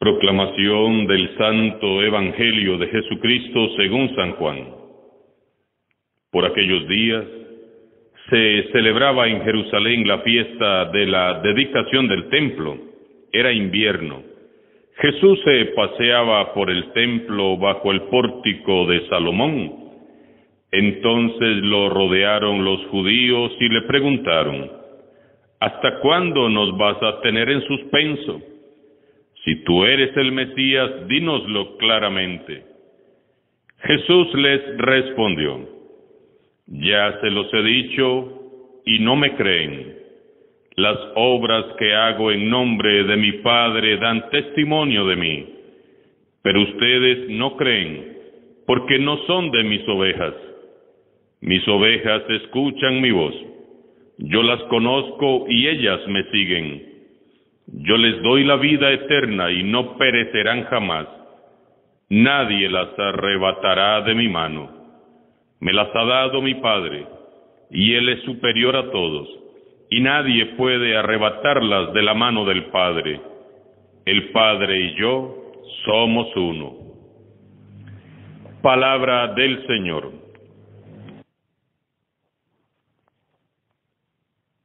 Proclamación del Santo Evangelio de Jesucristo según San Juan. Por aquellos días se celebraba en Jerusalén la fiesta de la dedicación del templo. Era invierno. Jesús se paseaba por el templo bajo el pórtico de Salomón. Entonces lo rodearon los judíos y le preguntaron: ¿hasta cuándo nos vas a tener en suspenso? Si tú eres el Mesías, dínoslo claramente. Jesús les respondió: ya se los he dicho y no me creen. Las obras que hago en nombre de mi Padre dan testimonio de mí, pero ustedes no creen, porque no son de mis ovejas. Mis ovejas escuchan mi voz. Yo las conozco y ellas me siguen. Yo les doy la vida eterna y no perecerán jamás. Nadie las arrebatará de mi mano. Me las ha dado mi Padre, y Él es superior a todos, y nadie puede arrebatarlas de la mano del Padre. El Padre y yo somos uno. Palabra del Señor.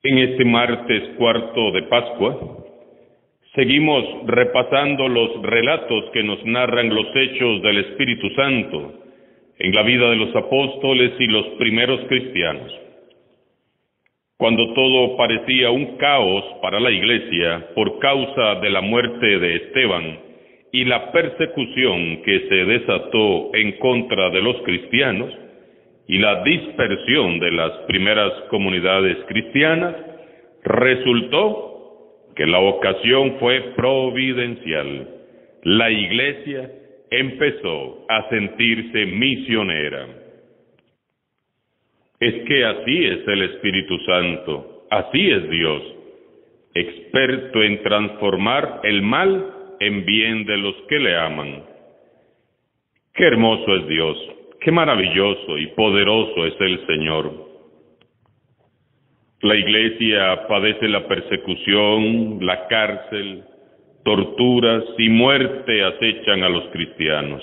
En este martes cuarto de Pascua, seguimos repasando los relatos que nos narran los hechos del Espíritu Santo en la vida de los apóstoles y los primeros cristianos. Cuando todo parecía un caos para la Iglesia por causa de la muerte de Esteban y la persecución que se desató en contra de los cristianos y la dispersión de las primeras comunidades cristianas, resultó que la ocasión fue providencial. La Iglesia empezó a sentirse misionera. Es que así es el Espíritu Santo, así es Dios, experto en transformar el mal en bien de los que le aman. Qué hermoso es Dios, qué maravilloso y poderoso es el Señor. La Iglesia padece la persecución, la cárcel, torturas y muerte acechan a los cristianos.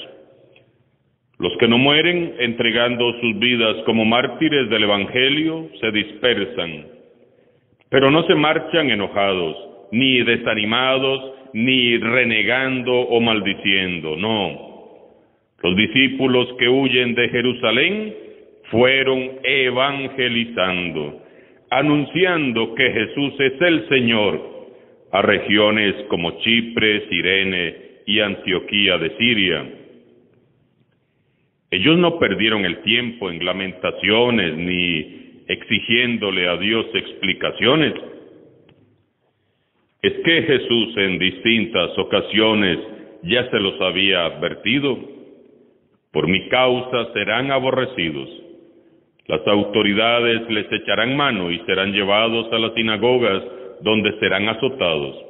Los que no mueren entregando sus vidas como mártires del Evangelio se dispersan, pero no se marchan enojados, ni desanimados, ni renegando o maldiciendo, no. Los discípulos que huyen de Jerusalén fueron evangelizando, anunciando que Jesús es el Señor a regiones como Chipre, Cirene y Antioquía de Siria. Ellos no perdieron el tiempo en lamentaciones ni exigiéndole a Dios explicaciones. Es que Jesús en distintas ocasiones ya se los había advertido: por mi causa serán aborrecidos. Las autoridades les echarán mano y serán llevados a las sinagogas, donde serán azotados.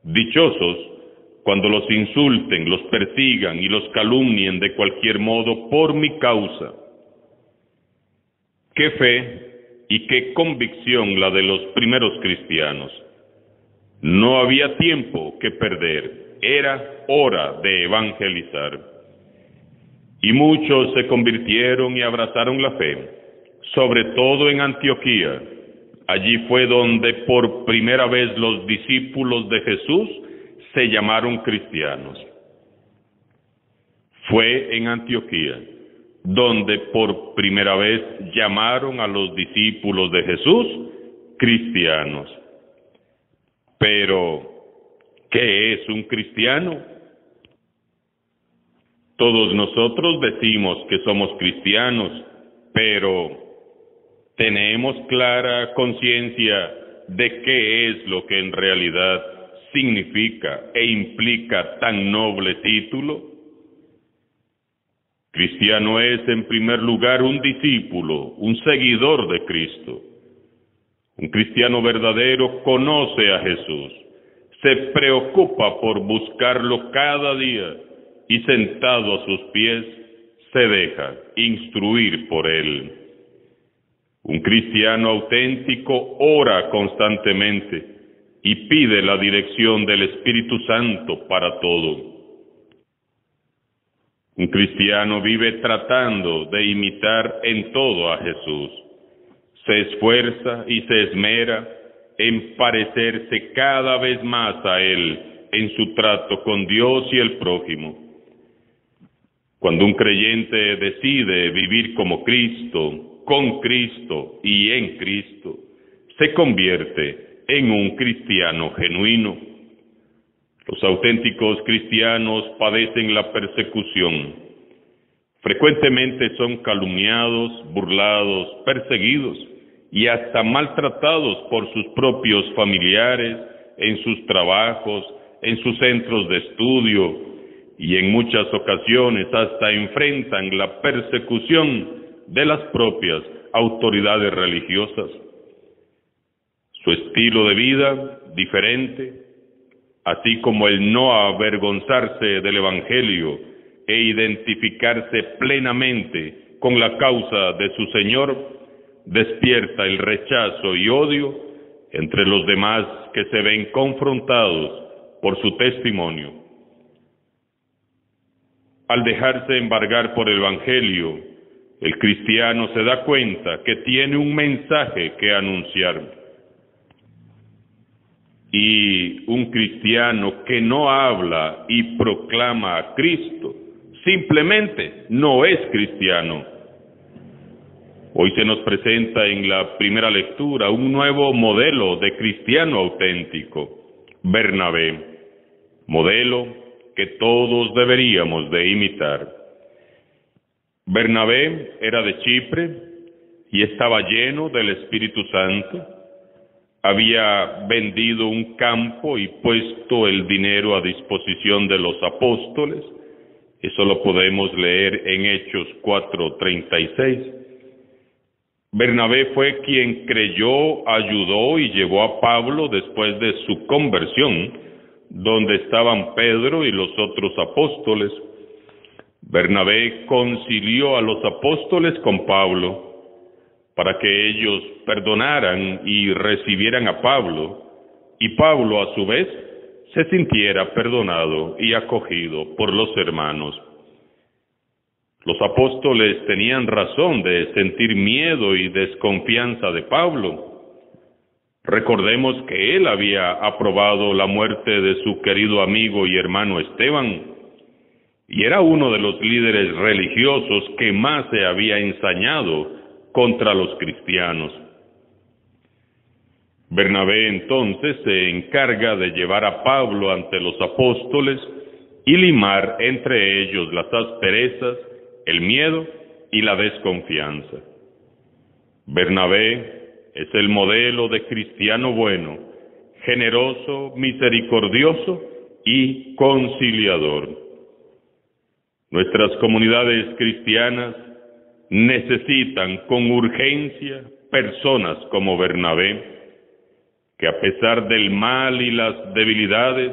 Dichosos cuando los insulten, los persigan y los calumnien de cualquier modo por mi causa. Qué fe y qué convicción la de los primeros cristianos. No había tiempo que perder, era hora de evangelizar. Y muchos se convirtieron y abrazaron la fe, sobre todo en Antioquía. Allí fue donde por primera vez los discípulos de Jesús se llamaron cristianos. Fue en Antioquía donde por primera vez llamaron a los discípulos de Jesús cristianos. Pero, ¿qué es un cristiano? Todos nosotros decimos que somos cristianos, pero ¿tenemos clara conciencia de qué es lo que en realidad significa e implica tan noble título? Cristiano es, en primer lugar, un discípulo, un seguidor de Cristo. Un cristiano verdadero conoce a Jesús, se preocupa por buscarlo cada día y sentado a sus pies se deja instruir por él. Un cristiano auténtico ora constantemente y pide la dirección del Espíritu Santo para todo. Un cristiano vive tratando de imitar en todo a Jesús. Se esfuerza y se esmera en parecerse cada vez más a Él en su trato con Dios y el prójimo. Cuando un creyente decide vivir como Cristo, con Cristo y en Cristo, se convierte en un cristiano genuino. Los auténticos cristianos padecen la persecución. Frecuentemente son calumniados, burlados, perseguidos y hasta maltratados por sus propios familiares, en sus trabajos, en sus centros de estudio, y en muchas ocasiones hasta enfrentan la persecución de las propias autoridades religiosas. Su estilo de vida diferente, así como el no avergonzarse del Evangelio e identificarse plenamente con la causa de su Señor, despierta el rechazo y odio entre los demás que se ven confrontados por su testimonio. Al dejarse embargar por el Evangelio, el cristiano se da cuenta que tiene un mensaje que anunciar. Y un cristiano que no habla y proclama a Cristo, simplemente no es cristiano. Hoy se nos presenta en la primera lectura un nuevo modelo de cristiano auténtico, Bernabé, modelo que todos deberíamos de imitar. Bernabé era de Chipre y estaba lleno del Espíritu Santo. Había vendido un campo y puesto el dinero a disposición de los apóstoles. Eso lo podemos leer en Hechos 4:36. Bernabé fue quien creyó, ayudó y llevó a Pablo después de su conversión, donde estaban Pedro y los otros apóstoles. Bernabé concilió a los apóstoles con Pablo para que ellos perdonaran y recibieran a Pablo, y Pablo a su vez se sintiera perdonado y acogido por los hermanos. Los apóstoles tenían razón de sentir miedo y desconfianza de Pablo. Recordemos que él había aprobado la muerte de su querido amigo y hermano Esteban, y era uno de los líderes religiosos que más se había ensañado contra los cristianos. Bernabé entonces se encarga de llevar a Pablo ante los apóstoles y limar entre ellos las asperezas, el miedo y la desconfianza. Bernabé es el modelo de cristiano bueno, generoso, misericordioso y conciliador. Nuestras comunidades cristianas necesitan con urgencia personas como Bernabé, que a pesar del mal y las debilidades,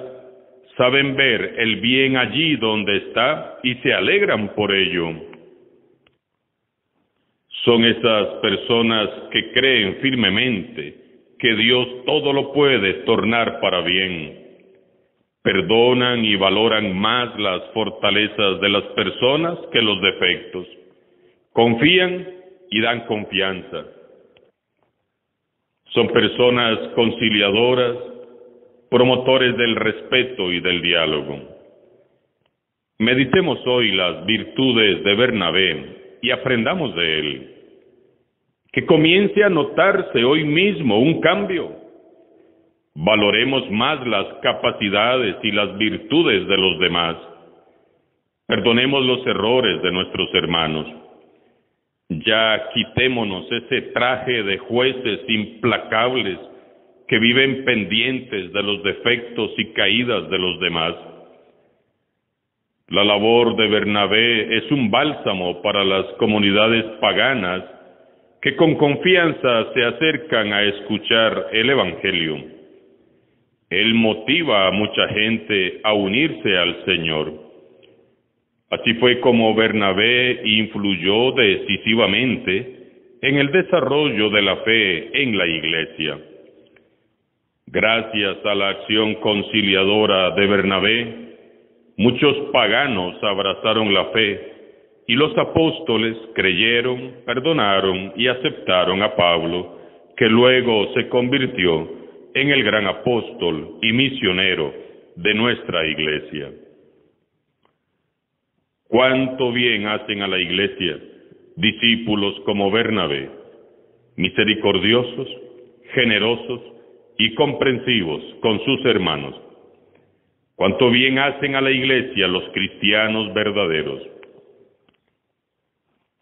saben ver el bien allí donde está y se alegran por ello. Son esas personas que creen firmemente que Dios todo lo puede tornar para bien. Perdonan y valoran más las fortalezas de las personas que los defectos. Confían y dan confianza. Son personas conciliadoras, promotores del respeto y del diálogo. Meditemos hoy las virtudes de Bernabé y aprendamos de él. Que comience a notarse hoy mismo un cambio. Valoremos más las capacidades y las virtudes de los demás. Perdonemos los errores de nuestros hermanos. Ya quitémonos ese traje de jueces implacables que viven pendientes de los defectos y caídas de los demás. La labor de Bernabé es un bálsamo para las comunidades paganas que con confianza se acercan a escuchar el Evangelio. Él motiva a mucha gente a unirse al Señor. Así fue como Bernabé influyó decisivamente en el desarrollo de la fe en la iglesia. Gracias a la acción conciliadora de Bernabé, muchos paganos abrazaron la fe y los apóstoles creyeron, perdonaron y aceptaron a Pablo, que luego se convirtió en el gran apóstol y misionero de nuestra iglesia. Cuánto bien hacen a la iglesia discípulos como Bernabé, misericordiosos, generosos y comprensivos con sus hermanos. Cuánto bien hacen a la iglesia los cristianos verdaderos.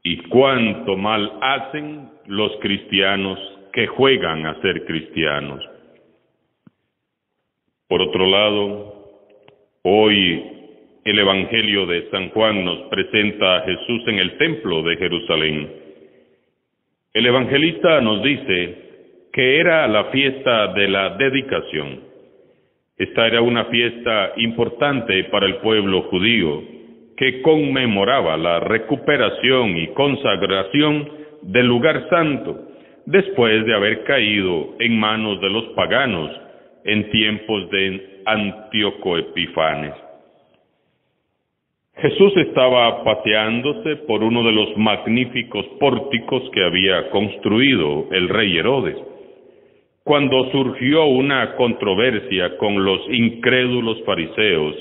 Y cuánto mal hacen los cristianos que juegan a ser cristianos. Por otro lado, hoy el Evangelio de San Juan nos presenta a Jesús en el templo de Jerusalén. El evangelista nos dice que era la fiesta de la dedicación. Esta era una fiesta importante para el pueblo judío, que conmemoraba la recuperación y consagración del lugar santo, después de haber caído en manos de los paganos en tiempos de Antíoco Epifanes. Jesús estaba paseándose por uno de los magníficos pórticos que había construido el rey Herodes, cuando surgió una controversia con los incrédulos fariseos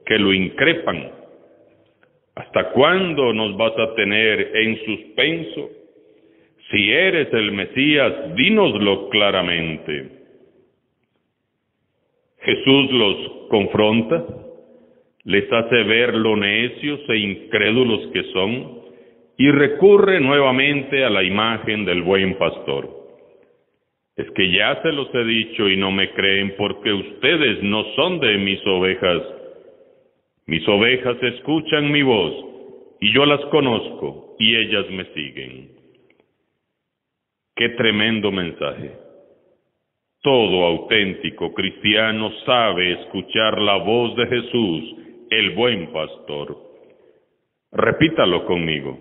que lo increpan. ¿Hasta cuándo nos vas a tener en suspenso? Si eres el Mesías, dínoslo claramente. Jesús los confronta, les hace ver lo necios e incrédulos que son, y recurre nuevamente a la imagen del buen pastor. Es que ya se los he dicho y no me creen, porque ustedes no son de mis ovejas. Mis ovejas escuchan mi voz, y yo las conozco, y ellas me siguen. ¡Qué tremendo mensaje! Todo auténtico cristiano sabe escuchar la voz de Jesús, el buen pastor. Repítalo conmigo.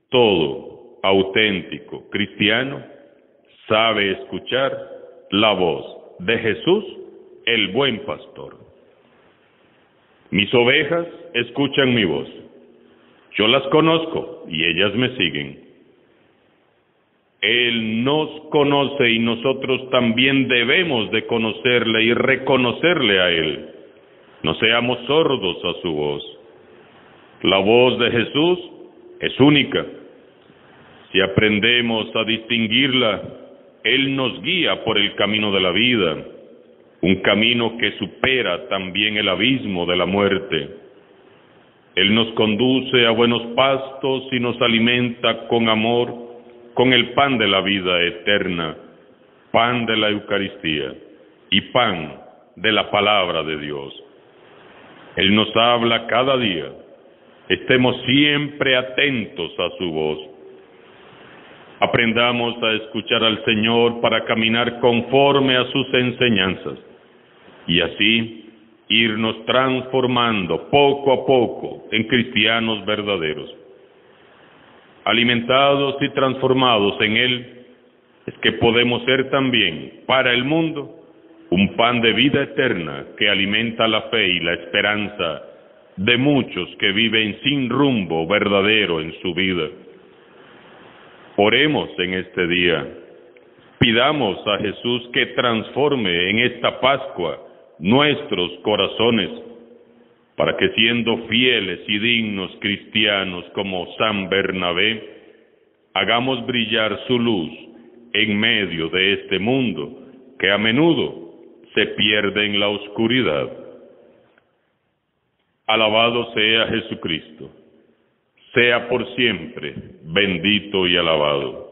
Todo auténtico cristiano sabe escuchar la voz de Jesús, el buen pastor. Mis ovejas escuchan mi voz. Yo las conozco y ellas me siguen. Él nos conoce y nosotros también debemos de conocerle y reconocerle a Él. No seamos sordos a su voz. La voz de Jesús es única. Si aprendemos a distinguirla, Él nos guía por el camino de la vida, un camino que supera también el abismo de la muerte. Él nos conduce a buenos pastos y nos alimenta con amor, con el pan de la vida eterna, pan de la Eucaristía y pan de la palabra de Dios. Él nos habla cada día. Estemos siempre atentos a su voz. Aprendamos a escuchar al Señor para caminar conforme a sus enseñanzas y así irnos transformando poco a poco en cristianos verdaderos. Alimentados y transformados en Él, es que podemos ser también para el mundo un pan de vida eterna que alimenta la fe y la esperanza de muchos que viven sin rumbo verdadero en su vida. Oremos en este día, pidamos a Jesús que transforme en esta Pascua nuestros corazones, para que siendo fieles y dignos cristianos como San Bernabé, hagamos brillar su luz en medio de este mundo que a menudo se pierde en la oscuridad. Alabado sea Jesucristo, sea por siempre bendito y alabado.